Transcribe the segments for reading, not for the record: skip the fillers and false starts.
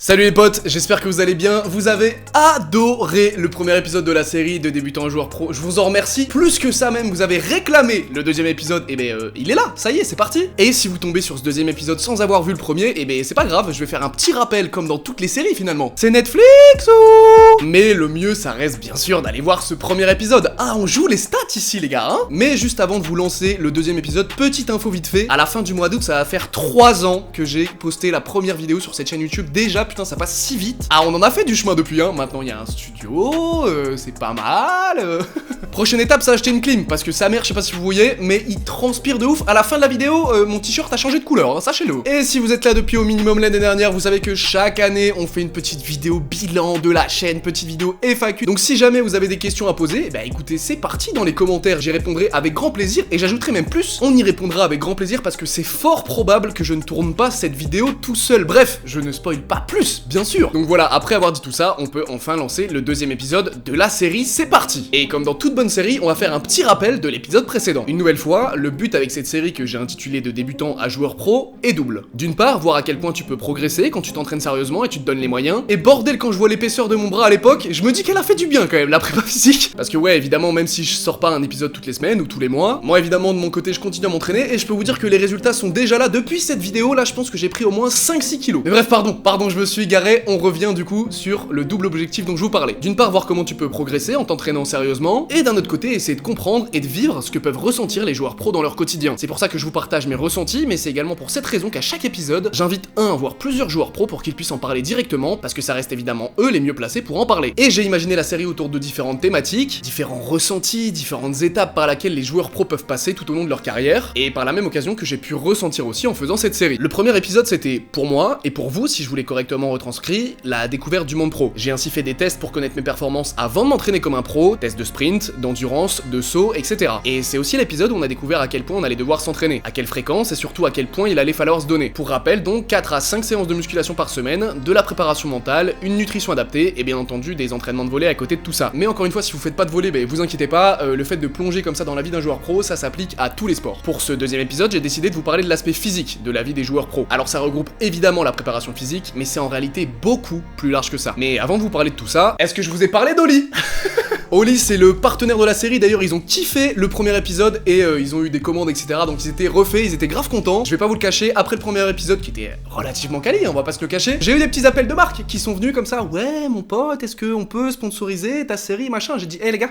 Salut les potes, j'espère que vous allez bien. Vous avez adoré le premier épisode de la série de débutants à joueurs pro. Je vous en remercie. Plus que ça même, vous avez réclamé le deuxième épisode. Et il est là, ça y est, c'est parti. Et si vous tombez sur ce deuxième épisode sans avoir vu le premier, c'est pas grave, je vais faire un petit rappel comme dans toutes les séries finalement. C'est Netflix ou... Mais le mieux, ça reste bien sûr d'aller voir ce premier épisode. Ah, on joue les stats ici les gars, hein. Mais juste avant de vous lancer le deuxième épisode, petite info vite fait. À la fin du mois d'août, ça va faire 3 ans que j'ai posté la première vidéo sur cette chaîne YouTube. Déjà, putain, ça passe si vite. Ah, on en a fait du chemin depuis, hein. Maintenant, il y a un studio, c'est pas mal. Prochaine étape, c'est acheter une clim, parce que sa mère, je sais pas si vous voyez, mais il transpire de ouf. À la fin de la vidéo, mon t-shirt a changé de couleur, hein, sachez-le. Et si vous êtes là depuis au minimum l'année dernière, vous savez que chaque année, on fait une petite vidéo bilan de la chaîne, petite vidéo FAQ. Donc si jamais vous avez des questions à poser, écoutez, c'est parti dans les commentaires, j'y répondrai avec grand plaisir, et j'ajouterai même plus, on y répondra avec grand plaisir, parce que c'est fort probable que je ne tourne pas cette vidéo tout seul. Bref, je ne spoil pas plus, bien sûr. Donc voilà, après avoir dit tout ça, on peut enfin lancer le deuxième épisode de la série, c'est parti. Et comme dans toute bonne série, on va faire un petit rappel de l'épisode précédent. Une nouvelle fois, le but avec cette série que j'ai intitulée de débutant à joueur pro est double. D'une part, voir à quel point tu peux progresser quand tu t'entraînes sérieusement et tu te donnes les moyens. Et bordel, quand je vois l'épaisseur de mon bras à l'époque, je me dis qu'elle a fait du bien quand même, la prépa physique. Parce que ouais, évidemment, même si je sors pas un épisode toutes les semaines ou tous les mois, moi évidemment de mon côté je continue à m'entraîner et je peux vous dire que les résultats sont déjà là. Depuis cette vidéo là, je pense que j'ai pris au moins 5-6 kilos. Mais bref, pardon, je me suis égaré. On revient du coup sur le double objectif dont je vous parlais. D'une part, voir comment tu peux progresser en t'entraînant sérieusement, et d'un autre côté, essayer de comprendre et de vivre ce que peuvent ressentir les joueurs pros dans leur quotidien. C'est pour ça que je vous partage mes ressentis, mais c'est également pour cette raison qu'à chaque épisode, j'invite voire plusieurs joueurs pros pour qu'ils puissent en parler directement, parce que ça reste évidemment eux les mieux placés pour en parler. Et j'ai imaginé la série autour de différentes thématiques, différents ressentis, différentes étapes par laquelle les joueurs pros peuvent passer tout au long de leur carrière, et par la même occasion que j'ai pu ressentir aussi en faisant cette série. Le premier épisode, c'était pour moi, et pour vous, si je voulais correctement retranscrit, la découverte du monde pro. J'ai ainsi fait des tests pour connaître mes performances avant de m'entraîner comme un pro, tests de sprint, d'endurance, de saut, etc. Et c'est aussi l'épisode où on a découvert à quel point on allait devoir s'entraîner, à quelle fréquence et surtout à quel point il allait falloir se donner. Pour rappel, donc 4 à 5 séances de musculation par semaine, de la préparation mentale, une nutrition adaptée et bien entendu des entraînements de volley à côté de tout ça. Mais encore une fois, si vous faites pas de volley, vous inquiétez pas, le fait de plonger comme ça dans la vie d'un joueur pro, ça s'applique à tous les sports. Pour ce deuxième épisode, j'ai décidé de vous parler de l'aspect physique de la vie des joueurs pro. Alors ça regroupe évidemment la préparation physique, mais c'est en réalité beaucoup plus large que ça. Mais avant de vous parler de tout ça, est-ce que je vous ai parlé d'Oli? Oli, c'est le partenaire de la série, d'ailleurs ils ont kiffé le premier épisode et ils ont eu des commandes etc, donc ils étaient refaits, ils étaient grave contents. Je vais pas vous le cacher, après le premier épisode qui était relativement quali, on va pas se le cacher, j'ai eu des petits appels de marques qui sont venus comme ça, ouais mon pote, est-ce qu'on peut sponsoriser ta série machin, j'ai dit, les gars,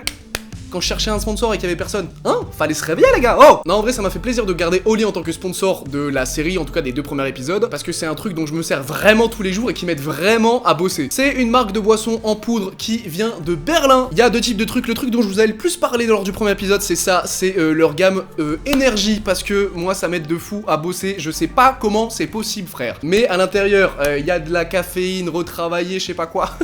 quand je cherchais un sponsor et qu'il y avait personne, fallait se réveiller les gars. Oh non, en vrai ça m'a fait plaisir de garder Oli en tant que sponsor de la série, en tout cas des 2 premiers épisodes, parce que c'est un truc dont je me sers vraiment tous les jours et qui m'aide vraiment à bosser. C'est une marque de boisson en poudre qui vient de Berlin. Il y a 2 types de trucs. Le truc dont je vous avais le plus parlé lors du premier épisode, c'est ça, c'est leur gamme énergie, parce que moi ça m'aide de fou à bosser. Je sais pas comment c'est possible frère, mais à l'intérieur il y a de la caféine retravaillée, je sais pas quoi.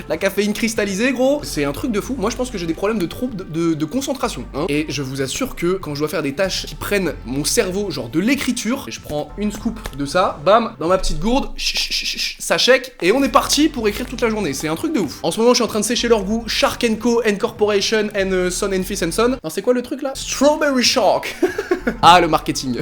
La caféine cristallisée gros, c'est un truc de fou. Moi je pense que j'ai des problèmes de troubles de concentration, hein. Et je vous assure que quand je dois faire des tâches qui prennent mon cerveau, genre de l'écriture, je prends une scoop de ça, bam, dans ma petite gourde, ça shake, et on est parti pour écrire toute la journée. C'est un truc de ouf. En ce moment, je suis en train de sécher leur goût Shark & Co. Corporation and Son and Fils and Son. Non, c'est quoi le truc là? Strawberry Shark. Ah, le marketing.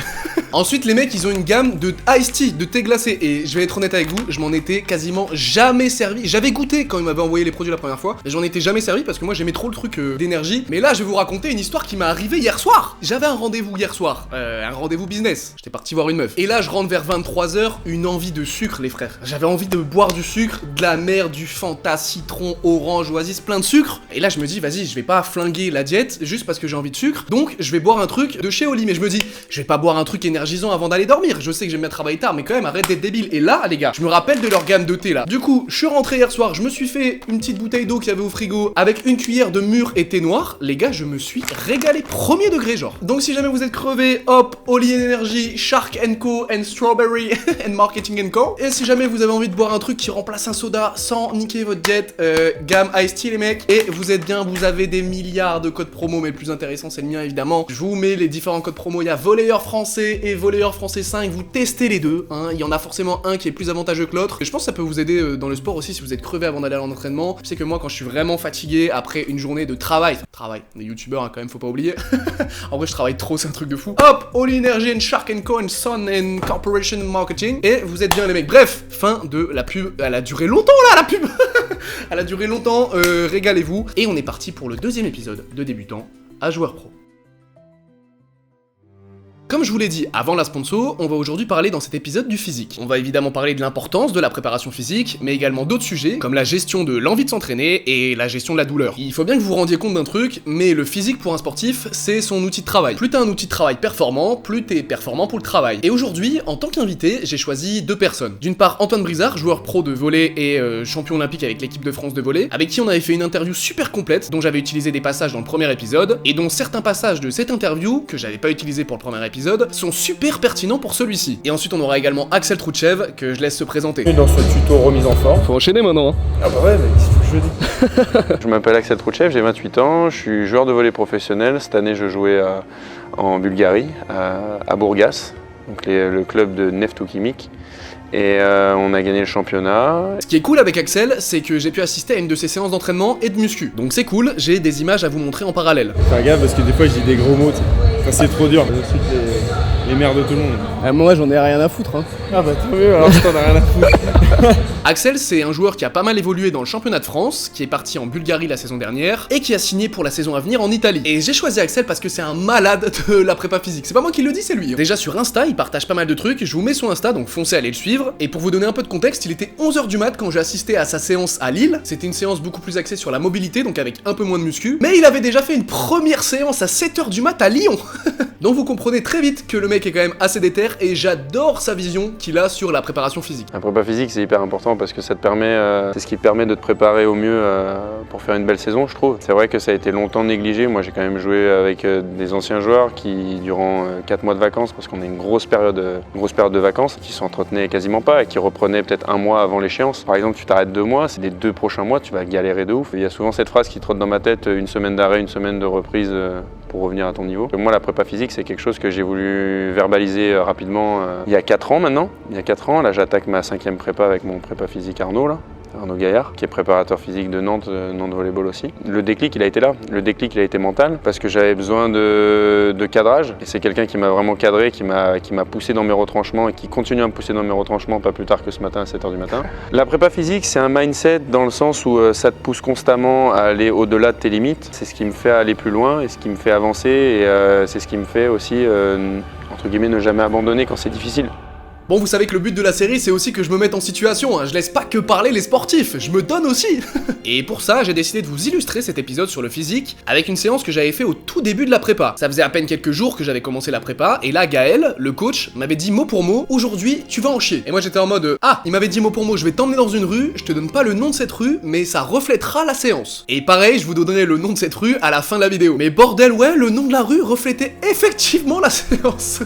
Ensuite, les mecs, ils ont une gamme de iced tea, de thé glacé. Et je vais être honnête avec vous, je m'en étais quasiment jamais servi. J'avais goûté quand ils m'avaient envoyé les produits la première fois, mais j'en étais jamais servi parce que moi j'aimais trop le truc d'énergie. Mais là, je vais vous raconter une histoire qui m'est arrivée hier soir. J'avais un rendez-vous hier soir, un rendez-vous business. J'étais parti voir une meuf. Et là, je rentre vers 23h, une envie de sucre, les frères. J'avais envie de boire du sucre, de la mer, du Fanta, citron, orange, oasis, plein de sucre. Et là, je me dis, vas-y, je vais pas flinguer la diète juste parce que j'ai envie de sucre. Donc, je vais boire un truc de chez Oli. Mais je me dis, je vais pas boire un truc énergisant avant d'aller dormir. Je sais que j'aime bien travailler tard, mais quand même, arrête d'être débile. Et là, les gars, je me rappelle de leur gamme de thé là. Du coup, je suis rentré hier soir, je me suis fait une petite bouteille d'eau qu'il y avait au frigo avec une cuillère de mûre et thé noir. Les gars, je me suis régalé premier degré, genre. Donc, si jamais vous êtes crevé, hop, Oli Energy, Shark & Co. and Strawberry and Marketing & Co. Et si jamais vous avez envie de boire un truc qui remplace un soda sans niquer votre diète, gamme Ice Tea, les mecs. Et vous êtes bien, vous avez des milliards de codes promo, mais le plus intéressant, c'est le mien, évidemment. Je vous mets les différents codes promo. Il y a volleyeur français et volleyeur français 5. Vous testez les deux, hein. Il y en a forcément un qui est plus avantageux que l'autre. Et je pense que ça peut vous aider dans le sport aussi si vous êtes crevé avant d'aller à l'entraînement. Je sais que moi, quand je suis vraiment fatigué après une journée de travail Travail, on est youtubeurs hein, quand même, faut pas oublier. En vrai je travaille trop, c'est un truc de fou. Hop, All Energy and Shark Co and Sun and Corporation Marketing. Et vous êtes bien les mecs. Bref, fin de la pub. Elle a duré longtemps là, la pub. Elle a duré longtemps, régalez-vous. Et on est parti pour le deuxième épisode de Débutant à Joueur Pro. Comme je vous l'ai dit avant la sponsor, on va aujourd'hui parler dans cet épisode du physique. On va évidemment parler de l'importance de la préparation physique, mais également d'autres sujets, comme la gestion de l'envie de s'entraîner et la gestion de la douleur. Il faut bien que vous vous rendiez compte d'un truc, mais le physique pour un sportif, c'est son outil de travail. Plus t'as un outil de travail performant, plus t'es performant pour le travail. Et aujourd'hui, en tant qu'invité, j'ai choisi deux personnes. D'une part, Antoine Brizard, joueur pro de volley et champion olympique avec l'équipe de France de volley, avec qui on avait fait une interview super complète, dont j'avais utilisé des passages dans le premier épisode, et dont certains passages de cette interview, que j'avais pas utilisé pour le premier épisode, sont super pertinents pour celui-ci. Et ensuite on aura également Axel Troutchev, que je laisse se présenter. Dans ce tuto remise en forme. Faut enchaîner maintenant hein. Ah bah ouais, mais qu'est-ce que je dis. Je m'appelle Axel Troutchev, j'ai 28 ans, je suis joueur de volley professionnel. Cette année je jouais en Bulgarie, à Burgas, donc le club de Neftokimik. Et on a gagné le championnat. Ce qui est cool avec Axel, c'est que j'ai pu assister à une de ses séances d'entraînement et de muscu. Donc c'est cool, j'ai des images à vous montrer en parallèle. Fais gaffe parce que des fois je dis des gros mots, quand c'est trop dur. Je suis les mères de tout le monde. Moi j'en ai rien à foutre hein. Ah bah tant mieux, alors t'en as rien à foutre. Axel, c'est un joueur qui a pas mal évolué dans le championnat de France, qui est parti en Bulgarie la saison dernière, et qui a signé pour la saison à venir en Italie. Et j'ai choisi Axel parce que c'est un malade de la prépa physique. C'est pas moi qui le dis, c'est lui. Déjà sur Insta, il partage pas mal de trucs, je vous mets son Insta, donc foncez aller le suivre. Et pour vous donner un peu de contexte, il était 11h du mat quand j'ai assisté à sa séance à Lille. C'était une séance beaucoup plus axée sur la mobilité, donc avec un peu moins de muscu. Mais il avait déjà fait une première séance à 7h du mat à Lyon. Donc vous comprenez très vite que le mec est quand même assez déter, et j'adore sa vision qu'il a sur la préparation physique. La prépa physique c'est hyper important parce que ça te permet, c'est ce qui te permet de te préparer au mieux pour faire une belle saison je trouve. C'est vrai que ça a été longtemps négligé, moi j'ai quand même joué avec des anciens joueurs qui durant 4 mois de vacances, parce qu'on a une grosse période de vacances, qui s'entretenaient quasiment pas et qui reprenaient peut-être un mois avant l'échéance. Par exemple tu t'arrêtes 2 mois, c'est les 2 prochains mois tu vas galérer de ouf. Il y a souvent cette phrase qui trotte dans ma tête, une semaine d'arrêt, une semaine de reprise pour revenir à ton niveau. Moi la prépa physique c'est quelque chose que j'ai voulu verbaliser rapidement il y a 4 ans maintenant. Il y a 4 ans, là j'attaque ma 5e prépa avec mon prépa physique Arnaud Gaillard, qui est préparateur physique de Nantes Volleyball aussi. Le déclic il a été là, le déclic il a été mental, parce que j'avais besoin de cadrage, et c'est quelqu'un qui m'a vraiment cadré, qui m'a poussé dans mes retranchements et qui continue à me pousser dans mes retranchements, pas plus tard que ce matin à 7h du matin. La prépa physique c'est un mindset dans le sens où ça te pousse constamment à aller au-delà de tes limites, c'est ce qui me fait aller plus loin et ce qui me fait avancer, et c'est ce qui me fait aussi, entre guillemets, ne jamais abandonner quand c'est difficile. Bon, vous savez que le but de la série, c'est aussi que je me mette en situation, hein. Je laisse pas que parler les sportifs, je me donne aussi. Et pour ça, j'ai décidé de vous illustrer cet épisode sur le physique avec une séance que j'avais fait au tout début de la prépa. Ça faisait à peine quelques jours que j'avais commencé la prépa, et là, Gaël, le coach, m'avait dit mot pour mot, aujourd'hui, tu vas en chier. Et moi, j'étais en mode, ah, il m'avait dit mot pour mot, je vais t'emmener dans une rue, je te donne pas le nom de cette rue, mais ça reflètera la séance. Et pareil, je vous donnerai le nom de cette rue à la fin de la vidéo. Mais bordel, ouais, le nom de la rue reflétait effectivement la séance.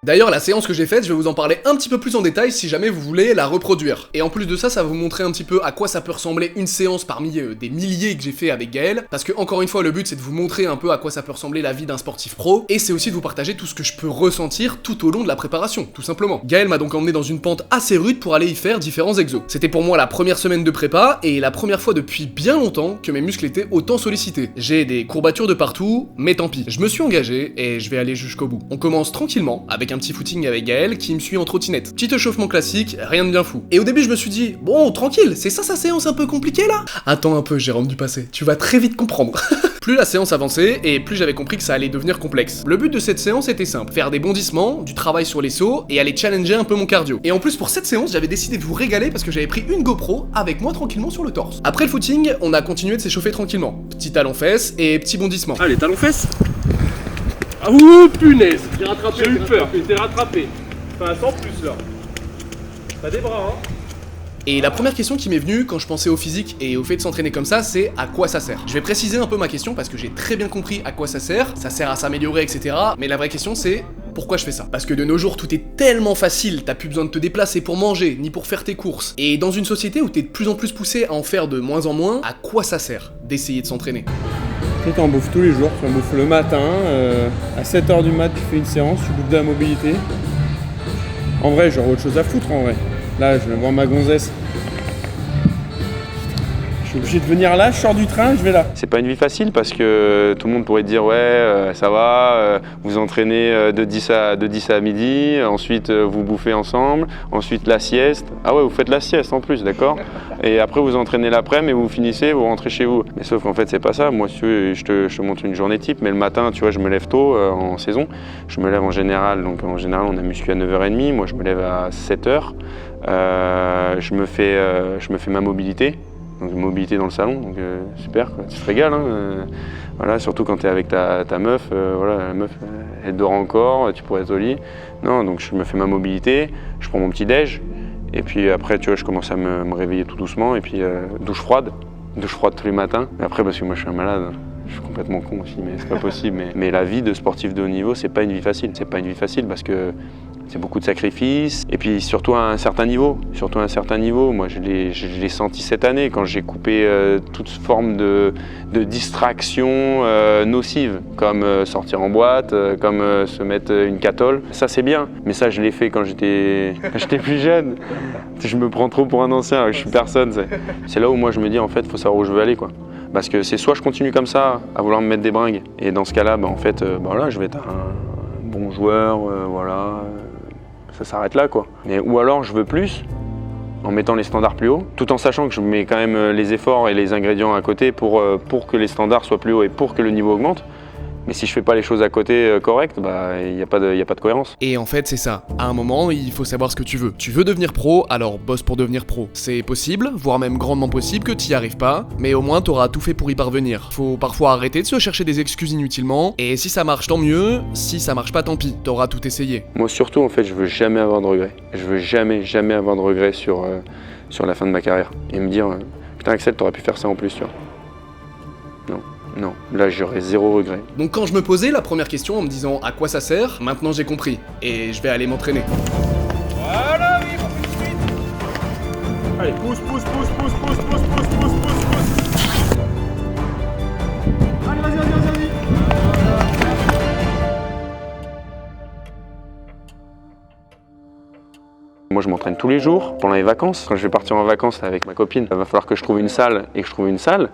D'ailleurs, la séance que j'ai faite, je vais vous en parler un petit peu plus en détail si jamais vous voulez la reproduire. Et en plus de ça, ça va vous montrer un petit peu à quoi ça peut ressembler une séance parmi des milliers que j'ai fait avec Gaël. Parce que, encore une fois, le but c'est de vous montrer un peu à quoi ça peut ressembler la vie d'un sportif pro. Et c'est aussi de vous partager tout ce que je peux ressentir tout au long de la préparation, tout simplement. Gaël m'a donc emmené dans une pente assez rude pour aller y faire différents exos. C'était pour moi la première semaine de prépa, et la première fois depuis bien longtemps que mes muscles étaient autant sollicités. J'ai des courbatures de partout, mais tant pis. Je me suis engagé, et je vais aller jusqu'au bout. On commence tranquillement, avec un petit footing avec Gaël qui me suit en trottinette. Petit échauffement classique, rien de bien fou. Et au début je me suis dit, bon tranquille, c'est ça sa séance un peu compliquée là? Attends un peu Jérôme du passé, tu vas très vite comprendre. Plus la séance avançait, et plus j'avais compris que ça allait devenir complexe. Le but de cette séance était simple, faire des bondissements, du travail sur les sauts, et aller challenger un peu mon cardio. Et en plus pour cette séance, j'avais décidé de vous régaler parce que j'avais pris une GoPro avec moi tranquillement sur le torse. Après le footing, on a continué de s'échauffer tranquillement. Petit talon-fesses et petit bondissement. Allez, talon-fesses. Ah ouh, punaise. J'ai eu peur, t'es rattrapé. Enfin, sans plus là. T'as des bras, hein. Et la première question qui m'est venue quand je pensais au physique et au fait de s'entraîner comme ça, c'est à quoi ça sert? Je vais préciser un peu ma question parce que j'ai très bien compris à quoi ça sert à s'améliorer, etc. Mais la vraie question c'est, pourquoi je fais ça? Parce que de nos jours tout est tellement facile, t'as plus besoin de te déplacer pour manger, ni pour faire tes courses. Et dans une société où t'es de plus en plus poussé à en faire de moins en moins, à quoi ça sert d'essayer de s'entraîner? Tu en bouffes tous les jours, tu en bouffes le matin, à 7h du mat tu fais une séance, tu bouffes de la mobilité. En vrai j'aurais autre chose à foutre en vrai. Là je vais voir ma gonzesse. Je suis obligé de venir là, je sors du train, je vais là. C'est pas une vie facile parce que tout le monde pourrait te dire ouais ça va, vous entraînez de 10 à midi, ensuite vous bouffez ensemble, ensuite la sieste. Ah ouais, vous faites la sieste en plus, d'accord. Et après vous entraînez l'après-midi et vous finissez, vous rentrez chez vous. Mais sauf qu'en fait c'est pas ça. Moi si tu veux, je te montre une journée type, mais le matin tu vois je me lève tôt en saison. Je me lève en général, donc en général on a muscu à 9h30, moi je me lève à 7h. Je me fais ma mobilité. Donc mobilité dans le salon, donc super quoi, tu te régales hein, voilà, surtout quand tu es avec ta meuf, voilà, la meuf elle dort encore, tu pourrais être au lit. Non, donc je me fais ma mobilité, je prends mon petit déj, et puis après tu vois je commence à me réveiller tout doucement, et puis douche froide tous les matins. Et après parce que moi je suis un malade, je suis complètement con aussi, mais c'est pas possible. Mais la vie de sportif de haut niveau, c'est pas une vie facile, parce que c'est beaucoup de sacrifices, et puis surtout à un certain niveau. Moi, je l'ai senti cette année quand j'ai coupé toute forme de distraction nocive, comme sortir en boîte, comme se mettre une catole. Ça, c'est bien, mais ça, je l'ai fait quand j'étais plus jeune. Je me prends trop pour un ancien, alors que je suis personne. C'est là où moi, je me dis, en fait, il faut savoir où je veux aller, quoi. Parce que c'est soit je continue comme ça, à vouloir me mettre des bringues, et dans ce cas-là, bah, en fait, voilà, je vais être un bon joueur, voilà. Ça s'arrête là quoi. Ou alors je veux plus, en mettant les standards plus hauts, tout en sachant que je mets quand même les efforts et les ingrédients à côté pour que les standards soient plus hauts et pour que le niveau augmente. Mais si je fais pas les choses à côté correctes, bah y a pas de cohérence. Et en fait c'est ça, à un moment il faut savoir ce que tu veux. Tu veux devenir pro, alors bosse pour devenir pro. C'est possible, voire même grandement possible que t'y arrives pas, mais au moins t'auras tout fait pour y parvenir. Faut parfois arrêter de se chercher des excuses inutilement, et si ça marche tant mieux, si ça marche pas tant pis, t'auras tout essayé. Moi surtout en fait je veux jamais avoir de regrets. Je veux jamais avoir de regrets sur la fin de ma carrière. Et me dire, putain Axel t'aurais pu faire ça en plus tu vois. Non, là j'aurais zéro regret. Donc quand je me posais la première question en me disant à quoi ça sert, maintenant j'ai compris, et je vais aller m'entraîner. Voilà, oui, on fait une suite. Allez, pousse. Allez, vas-y. Moi je m'entraîne tous les jours pendant les vacances. Quand je vais partir en vacances avec ma copine, il va falloir que je trouve une salle et que je trouve une salle.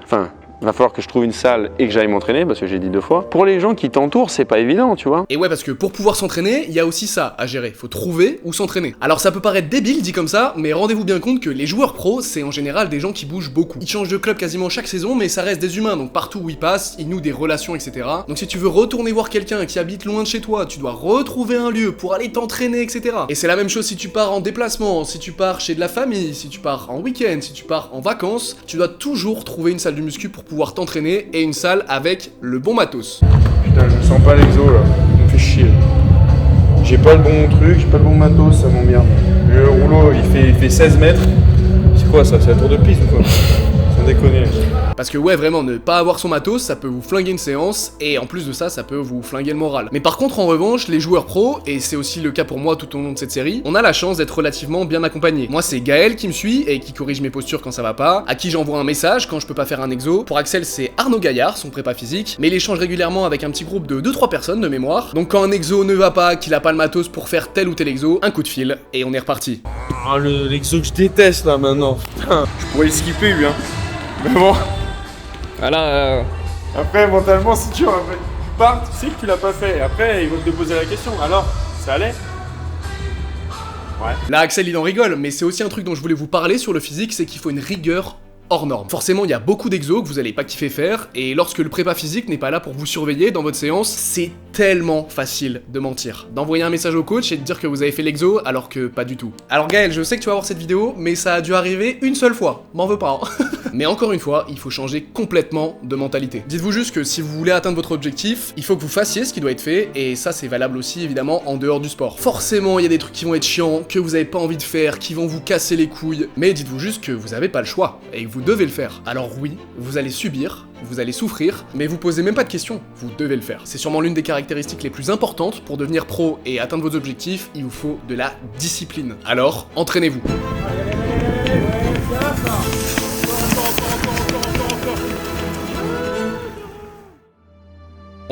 Il va falloir que je trouve une salle et que j'aille m'entraîner, parce que j'ai dit 2 fois. Pour les gens qui t'entourent, c'est pas évident, tu vois. Et ouais, parce que pour pouvoir s'entraîner, il y a aussi ça à gérer. Faut trouver où s'entraîner. Alors ça peut paraître débile dit comme ça, mais rendez-vous bien compte que les joueurs pros, c'est en général des gens qui bougent beaucoup. Ils changent de club quasiment chaque saison, mais ça reste des humains, donc partout où ils passent, ils nouent des relations, etc. Donc si tu veux retourner voir quelqu'un qui habite loin de chez toi, tu dois retrouver un lieu pour aller t'entraîner, etc. Et c'est la même chose si tu pars en déplacement, si tu pars chez de la famille, si tu pars en week-end, si tu pars en vacances, tu dois toujours trouver une salle de muscu pour pouvoir t'entraîner, et une salle avec le bon matos. Putain, je sens pas l'exo là, ça me fait chier. J'ai pas le bon truc, j'ai pas le bon matos, ça m'emmerde. Le rouleau il fait 16 mètres. C'est quoi ça? C'est la tour de piste ou quoi? Sans déconner. Parce que ouais, vraiment, ne pas avoir son matos, ça peut vous flinguer une séance, et en plus de ça, ça peut vous flinguer le moral. Mais par contre, en revanche, les joueurs pros, et c'est aussi le cas pour moi tout au long de cette série, on a la chance d'être relativement bien accompagné. Moi, c'est Gaël qui me suit, et qui corrige mes postures quand ça va pas, à qui j'envoie un message quand je peux pas faire un exo. Pour Axel, c'est Arnaud Gaillard, son prépa physique, mais il échange régulièrement avec un petit groupe de 2-3 personnes de mémoire. Donc quand un exo ne va pas, qu'il a pas le matos pour faire tel ou tel exo, un coup de fil, et on est reparti. Ah, l'exo que je déteste là maintenant. Putain, je pourrais le skipper lui hein. Mais bon. Voilà. Après, mentalement, c'est dur. Après, tu pars, tu sais que tu l'as pas fait. Et après, ils vont te poser la question. Alors, ça allait? Ouais. Là, Axel, il en rigole, mais c'est aussi un truc dont je voulais vous parler sur le physique, c'est qu'il faut une rigueur hors norme. Forcément, il y a beaucoup d'exos que vous allez pas kiffer faire, et lorsque le prépa physique n'est pas là pour vous surveiller dans votre séance, c'est tellement facile de mentir. D'envoyer un message au coach et de dire que vous avez fait l'exo alors que pas du tout. Alors Gaël, je sais que tu vas voir cette vidéo, mais ça a dû arriver une seule fois. M'en veux pas, hein. Mais encore une fois, il faut changer complètement de mentalité. Dites-vous juste que si vous voulez atteindre votre objectif, il faut que vous fassiez ce qui doit être fait, et ça c'est valable aussi évidemment en dehors du sport. Forcément, il y a des trucs qui vont être chiants, que vous avez pas envie de faire, qui vont vous casser les couilles, mais dites-vous juste que vous avez pas le choix, et que vous devez le faire. Alors oui, vous allez subir, vous allez souffrir, mais vous posez même pas de questions, vous devez le faire. C'est sûrement l'une des caractéristiques les plus importantes pour devenir pro et atteindre vos objectifs, il vous faut de la discipline. Alors, entraînez-vous.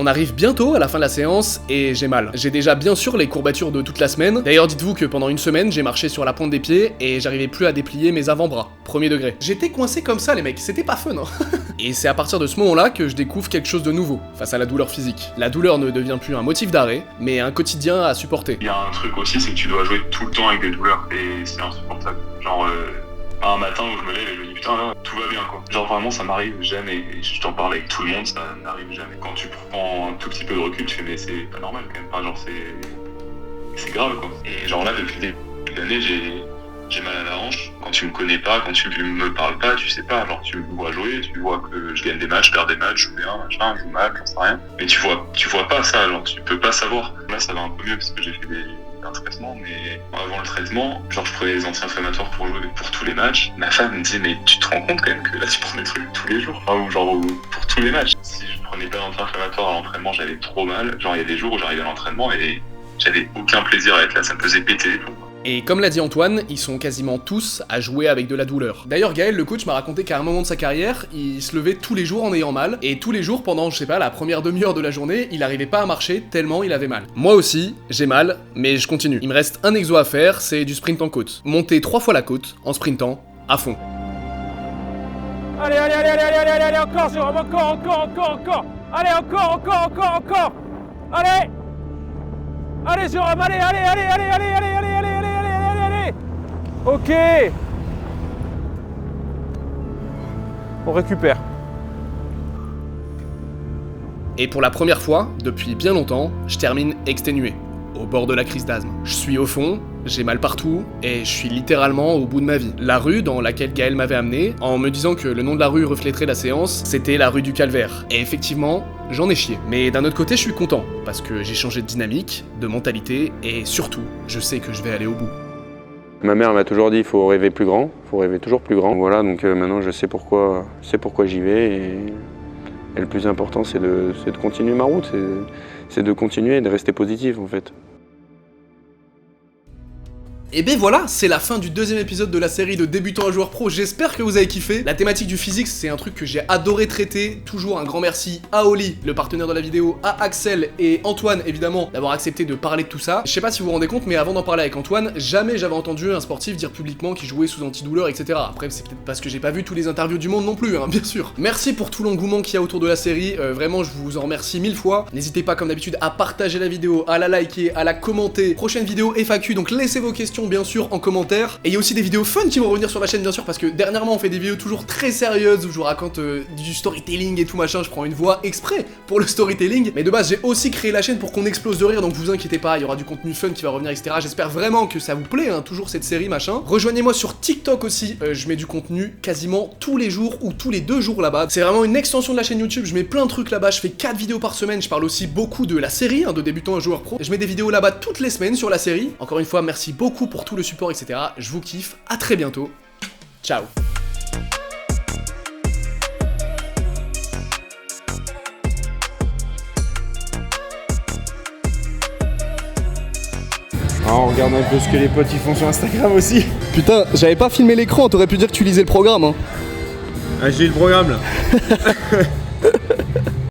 On arrive bientôt à la fin de la séance et j'ai mal. J'ai déjà bien sûr les courbatures de toute la semaine. D'ailleurs, dites-vous que pendant une semaine, j'ai marché sur la pointe des pieds et j'arrivais plus à déplier mes avant-bras. Premier degré. J'étais coincé comme ça, les mecs, c'était pas fun, hein. Et c'est à partir de ce moment-là que je découvre quelque chose de nouveau face à la douleur physique. La douleur ne devient plus un motif d'arrêt, mais un quotidien à supporter. Il y a un truc aussi, c'est que tu dois jouer tout le temps avec des douleurs et c'est insupportable. Genre, un matin où je me lève et je me dis putain là, tout va bien quoi. Genre vraiment ça m'arrive jamais, et je t'en parle avec tout le monde, ça n'arrive jamais. Quand tu prends un tout petit peu de recul, tu fais mais c'est pas normal quand même, enfin, genre c'est grave quoi. Et genre là depuis le début de l'année j'ai mal à la hanche. Quand tu me connais pas, quand tu me parles pas, tu sais pas, genre tu me vois jouer, tu vois que je gagne des matchs, je perds des matchs, je joue bien, machin, je joue mal, j'en sais rien. Mais tu vois pas ça, genre tu peux pas savoir. Là ça va un peu mieux parce que j'ai fait un traitement, mais avant le traitement, genre je prenais des anti-inflammatoires pour jouer pour tous les matchs. Ma femme me disait mais tu te rends compte quand même que là tu prends des trucs tous les jours, enfin, ou genre pour tous les matchs. Si je prenais pas d'anti-inflammatoires à l'entraînement, j'avais trop mal. Genre il y a des jours où j'arrivais à l'entraînement et j'avais aucun plaisir à être là, ça me faisait péter les plombs. Et comme l'a dit Antoine, ils sont quasiment tous à jouer avec de la douleur. D'ailleurs, Gaël, le coach, m'a raconté qu'à un moment de sa carrière, il se levait tous les jours en ayant mal, et tous les jours pendant, je sais pas, la première demi-heure de la journée, il arrivait pas à marcher tellement il avait mal. Moi aussi, j'ai mal, mais je continue. Il me reste un exo à faire, c'est du sprint en côte. Monter 3 fois la côte, en sprintant, à fond. Allez, encore Jérôme, encore. Allez, encore. Allez Jérôme, allez. Ok. On récupère. Et pour la première fois, depuis bien longtemps, je termine exténué, au bord de la crise d'asthme. Je suis au fond, j'ai mal partout, et je suis littéralement au bout de ma vie. La rue dans laquelle Gaël m'avait amené, en me disant que le nom de la rue reflèterait la séance, c'était la rue du Calvaire. Et effectivement, j'en ai chié. Mais d'un autre côté, je suis content, parce que j'ai changé de dynamique, de mentalité, et surtout, je sais que je vais aller au bout. Ma mère m'a toujours dit il faut rêver plus grand, il faut rêver toujours plus grand. Voilà, donc maintenant je sais pourquoi j'y vais, et le plus important c'est de continuer ma route, c'est de continuer et de rester positif en fait. Et ben voilà, c'est la fin du deuxième épisode de la série de débutants à joueurs pro, j'espère que vous avez kiffé. La thématique du physique, c'est un truc que j'ai adoré traiter, toujours un grand merci à Oli, le partenaire de la vidéo, à Axel et Antoine évidemment d'avoir accepté de parler de tout ça. Je sais pas si vous vous rendez compte, mais avant d'en parler avec Antoine, jamais j'avais entendu un sportif dire publiquement qu'il jouait sous antidouleur, etc. Après c'est peut-être parce que j'ai pas vu tous les interviews du monde non plus, hein, bien sûr. Merci pour tout l'engouement qu'il y a autour de la série, vraiment je vous en remercie 1000 fois. N'hésitez pas comme d'habitude à partager la vidéo, à la liker, à la commenter. Prochaine vidéo FAQ, donc laissez vos questions bien sûr en commentaire. Et il y a aussi des vidéos fun qui vont revenir sur la chaîne bien sûr, parce que dernièrement on fait des vidéos toujours très sérieuses où je vous raconte du storytelling et tout machin, je prends une voix exprès pour le storytelling. Mais de base j'ai aussi créé la chaîne pour qu'on explose de rire, donc vous inquiétez pas, il y aura du contenu fun qui va revenir, etc. J'espère vraiment que ça vous plaît, hein, toujours cette série machin. Rejoignez-moi sur TikTok aussi, je mets du contenu quasiment tous les jours ou tous les 2 jours là-bas. C'est vraiment une extension de la chaîne YouTube, je mets plein de trucs là-bas, je fais 4 vidéos par semaine, je parle aussi beaucoup de la série, hein, de débutants à joueurs pro. Je mets des vidéos là-bas toutes les semaines sur la série. Encore une fois, merci beaucoup pour tout le support, etc. Je vous kiffe, à très bientôt. Ciao. Ah, on regarde un peu ce que les potes ils font sur Instagram aussi. Putain, j'avais pas filmé l'écran, t'aurais pu dire que tu lisais le programme, hein. Ah, j'ai le programme là.